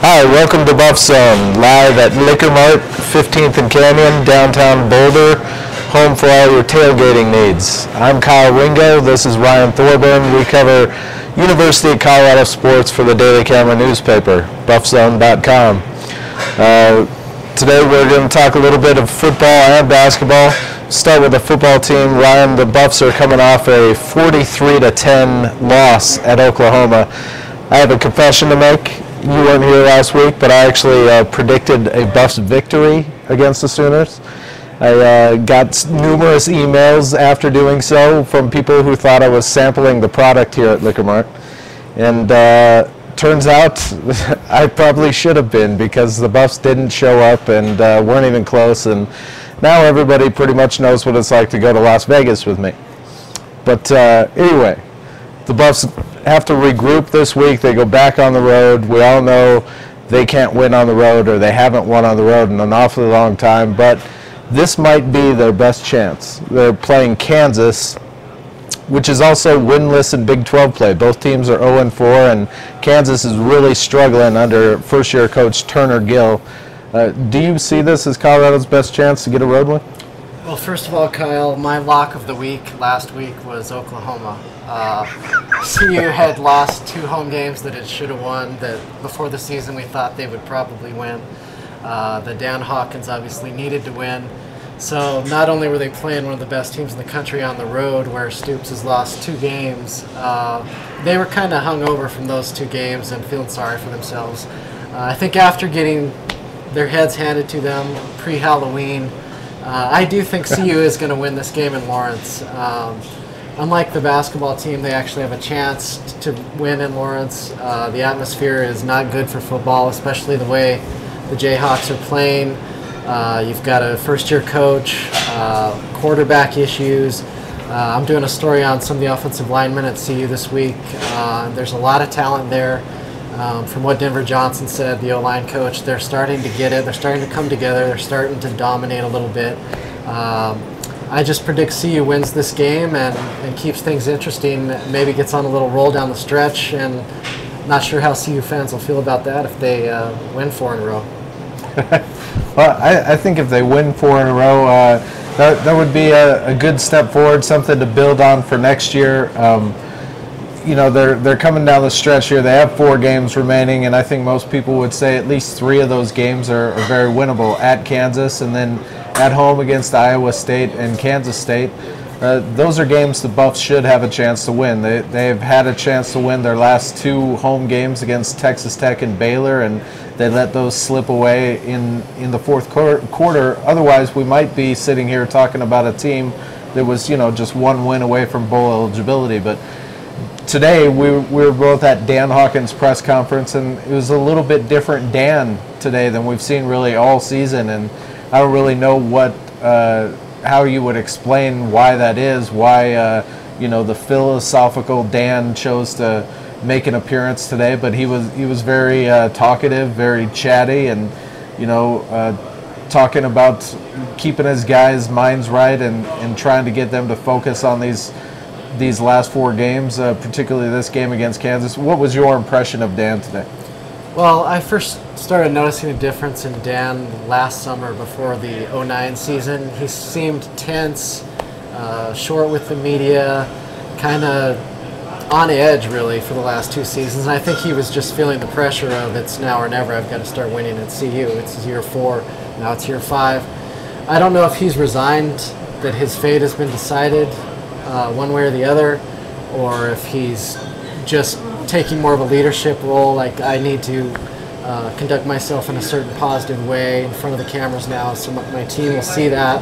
Hi, welcome to Buffzone, live at LiquorMart, 15th and Canyon, downtown Boulder, home for all your tailgating needs. I'm Kyle Ringo, this is Ryan Thorburn. We cover University of Colorado sports for the Daily Camera newspaper, Buffzone.com. Today we're going to talk a little bit of football and basketball. Start with the football team. Ryan, the Buffs are coming off a 43-10 loss at Oklahoma. I have a confession to make. You weren't here last week, but I actually predicted a Buffs victory against the Sooners. I got numerous emails after doing so from people who thought I was sampling the product here at LiquorMart. And turns out I probably should have been, because the Buffs didn't show up and weren't even close. And now everybody pretty much knows what it's like to go to Las Vegas with me. But anyway, the Buffs have to regroup this week. They go back on the road. We all know they can't win on the road, or they haven't won on the road in an awfully long time, but this might be their best chance. They're playing Kansas, which is also winless in Big 12 play. Both teams are 0-4, and Kansas is really struggling under first-year coach Turner Gill. Do you see this as Colorado's best chance to get a road win? Well, first of all, Kyle, my lock of the week last week was Oklahoma. CU had lost 2 home games that it should have won, that before the season we thought they would probably win. The Dan Hawkins obviously needed to win. So not only were they playing one of the best teams in the country on the road, where Stoops has lost 2 games, they were kind of hung over from those 2 games and feeling sorry for themselves. I think after getting their heads handed to them pre-Halloween, I do think CU is going to win this game in Lawrence. Unlike the basketball team, they actually have a chance to win in Lawrence. The atmosphere is not good for football, especially the way the Jayhawks are playing. You've got a first-year coach, quarterback issues. I'm doing a story on some of the offensive linemen at CU this week. There's a lot of talent there. From what Denver Johnson said, the O-line coach, they're starting to get it. They're starting to come together. They're starting to dominate a little bit. I just predict CU wins this game and keeps things interesting. Maybe gets on a little roll down the stretch, and not sure how CU fans will feel about that if they win 4 in a row. Well, I think if they win 4 in a row, that would be a good step forward, something to build on for next year. You know, they're coming down the stretch here. They have 4 games remaining, and I think most people would say at least 3 of those games are very winnable, at Kansas and then at home against Iowa State and Kansas State. Those are games the Buffs should have a chance to win. They've had a chance to win their last 2 home games against Texas Tech and Baylor, and they let those slip away in the fourth quarter. Otherwise, we might be sitting here talking about a team that was, you know, just 1 win away from bowl eligibility. But today we were both at Dan Hawkins' press conference, and it was a little bit different Dan today than we've seen really all season, and I don't really know what how you would explain why that is, why you know, the philosophical Dan chose to make an appearance today, but he was very talkative, very chatty, and you know, talking about keeping his guys' minds right and trying to get them to focus on these last 4 games, particularly this game against Kansas. What was your impression of Dan today? Well, I first started noticing a difference in Dan last summer before the 09 season. He seemed tense, short with the media, kind of on edge really for the last 2 seasons. And I think he was just feeling the pressure of it's now or never. I've got to start winning at CU. It's year 4, now it's year 5. I don't know if he's resigned, that his fate has been decided one way or the other, or if he's just taking more of a leadership role, like I need to conduct myself in a certain positive way in front of the cameras now, so my team will see that,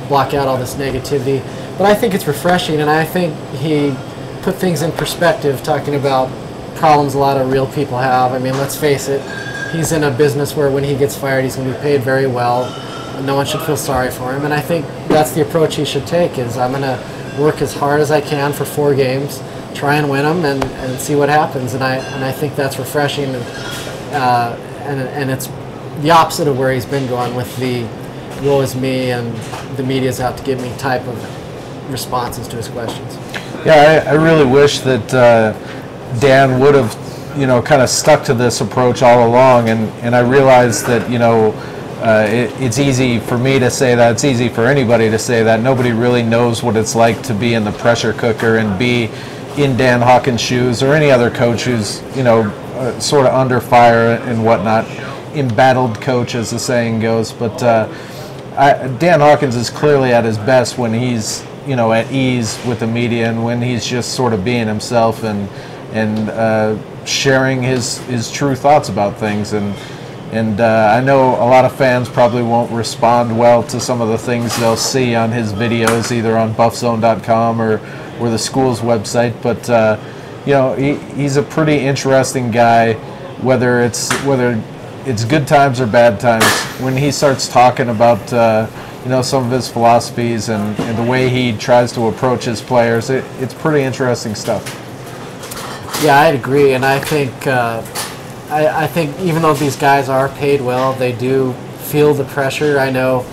block out all this negativity. But I think it's refreshing, and I think he put things in perspective, talking about problems a lot of real people have. I mean, let's face it, he's in a business where when he gets fired, he's going to be paid very well. No one should feel sorry for him, and I think that's the approach he should take, is I'm going to work as hard as I can for 4 games, try and win them, and see what happens. And I think that's refreshing, and it's the opposite of where he's been going with the woe is me and the media's out to get me type of responses to his questions. Yeah, I really wish that Dan would have kind of stuck to this approach all along, and I realized that, it's easy for me to say that. It's easy for anybody to say that. Nobody really knows what it's like to be in the pressure cooker and be in Dan Hawkins' shoes, or any other coach who's, sort of under fire and whatnot. Embattled coach, as the saying goes. But Dan Hawkins is clearly at his best when he's, at ease with the media, and when he's just sort of being himself and sharing his true thoughts about things. And I know a lot of fans probably won't respond well to some of the things they'll see on his videos, either on Buffzone.com or the school's website. But he's a pretty interesting guy, whether it's good times or bad times. When he starts talking about some of his philosophies and the way he tries to approach his players, it's pretty interesting stuff. Yeah, I'd agree, and I think I think even though these guys are paid well, they do feel the pressure. I know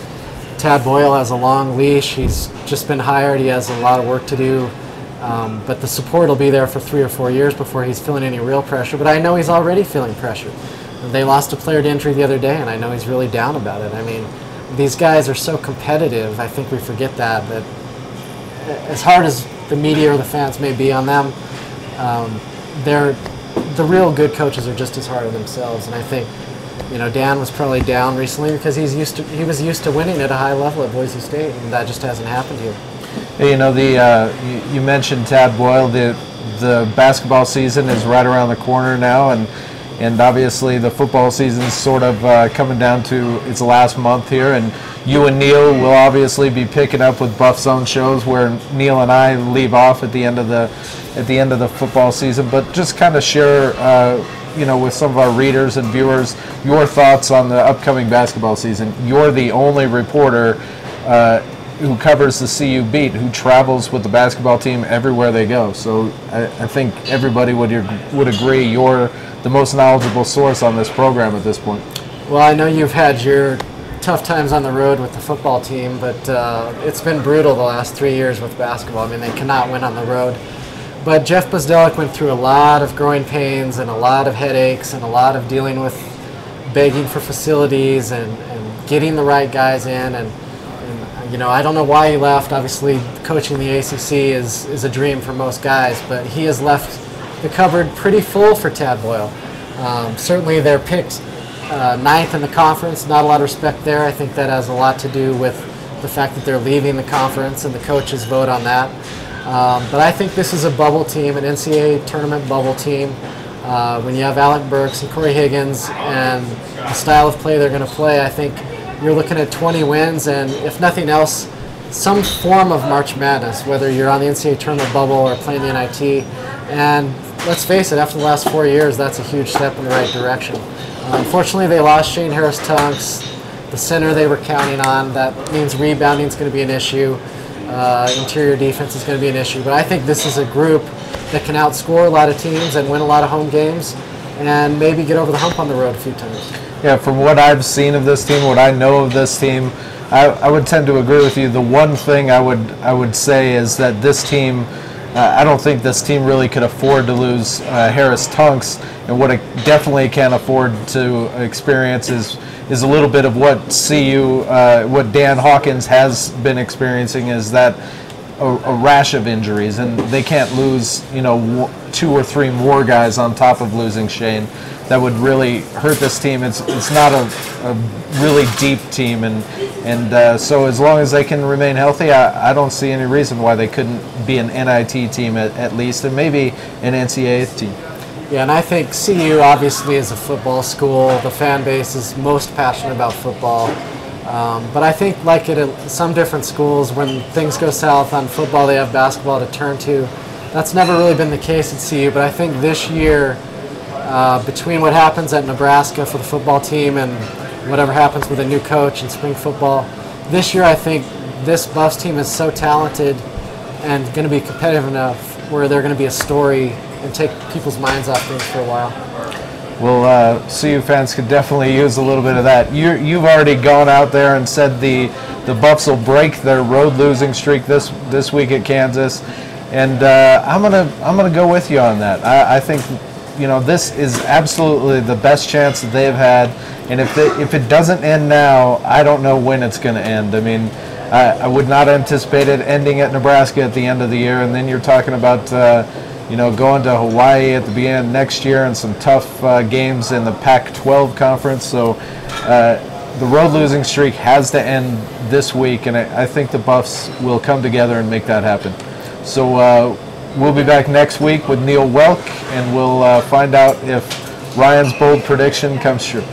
Tad Boyle has a long leash. He's just been hired. He has a lot of work to do, but the support will be there for 3 or 4 years before he's feeling any real pressure. But I know he's already feeling pressure. They lost a player to injury the other day, and I know he's really down about it. I mean, these guys are so competitive. I think we forget that as hard as the media or the fans may be on them, the real good coaches are just as hard on themselves. And I think, Dan was probably down recently because he was used to winning at a high level at Boise State, and that just hasn't happened here. You mentioned Tad Boyle. The basketball season is right around the corner now, and obviously the football season is sort of coming down to its last month here, and you and Neil will obviously be picking up with Buffzone shows where Neil and I leave off at the end of the football season. But just kind of share with some of our readers and viewers your thoughts on the upcoming basketball season. You're the only reporter who covers the CU beat, who travels with the basketball team everywhere they go. So I think everybody would agree you're the most knowledgeable source on this program at this point. Well, I know you've had your tough times on the road with the football team, but it's been brutal the last 3 years with basketball. I mean, they cannot win on the road. But Jeff Bzdelik went through a lot of growing pains and a lot of headaches and a lot of dealing with begging for facilities and getting the right guys in. And I don't know why he left. Obviously, coaching the ACC is a dream for most guys, but he has left the cupboard pretty full for Tad Boyle. Certainly they're picked 9th in the conference. Not a lot of respect there. I think that has a lot to do with the fact that they're leaving the conference and the coaches vote on that. But I think this is a bubble team, an NCAA tournament bubble team. When you have Alec Burks and Corey Higgins and the style of play they're going to play, I think you're looking at 20 wins and, if nothing else, some form of March Madness, whether you're on the NCAA tournament bubble or playing the NIT. And let's face it, after the last 4 years, that's a huge step in the right direction. Unfortunately, they lost Shane Harris-Tunks, the center they were counting on. That means rebounding is going to be an issue. Interior defense is going to be an issue. But I think this is a group that can outscore a lot of teams and win a lot of home games and maybe get over the hump on the road a few times. Yeah, from what I've seen of this team, what I know of this team, I would tend to agree with you. The one thing I would say is that this team, I don't think this team really could afford to lose Harris-Tunks, and what it definitely can't afford to experience is a little bit of what what Dan Hawkins has been experiencing, is that a rash of injuries, and they can't lose 2 or 3 more guys on top of losing Shane. That would really hurt this team. It's not a really deep team, and so as long as they can remain healthy, I don't see any reason why they couldn't be an NIT team at least, and maybe an NCAA team. Yeah, and I think CU obviously is a football school. The fan base is most passionate about football. But I think, like at some different schools, when things go south on football, they have basketball to turn to. That's never really been the case at CU, but I think this year, between what happens at Nebraska for the football team and whatever happens with a new coach in spring football, this year I think this Buffs team is so talented and going to be competitive enough where they're going to be a story and take people's minds off things for a while. Well, CU fans could definitely use a little bit of that. You've already gone out there and said the Buffs will break their road losing streak this week at Kansas, and I'm gonna go with you on that. I think this is absolutely the best chance that they've had, and if it doesn't end now, I don't know when it's going to end. I mean, I would not anticipate it ending at Nebraska at the end of the year, and then you're talking about going to Hawaii at the beginning of next year and some tough games in the Pac-12 conference. So the road losing streak has to end this week, and I think the Buffs will come together and make that happen. So we'll be back next week with Neil Welk, and we'll find out if Ryan's bold prediction comes true.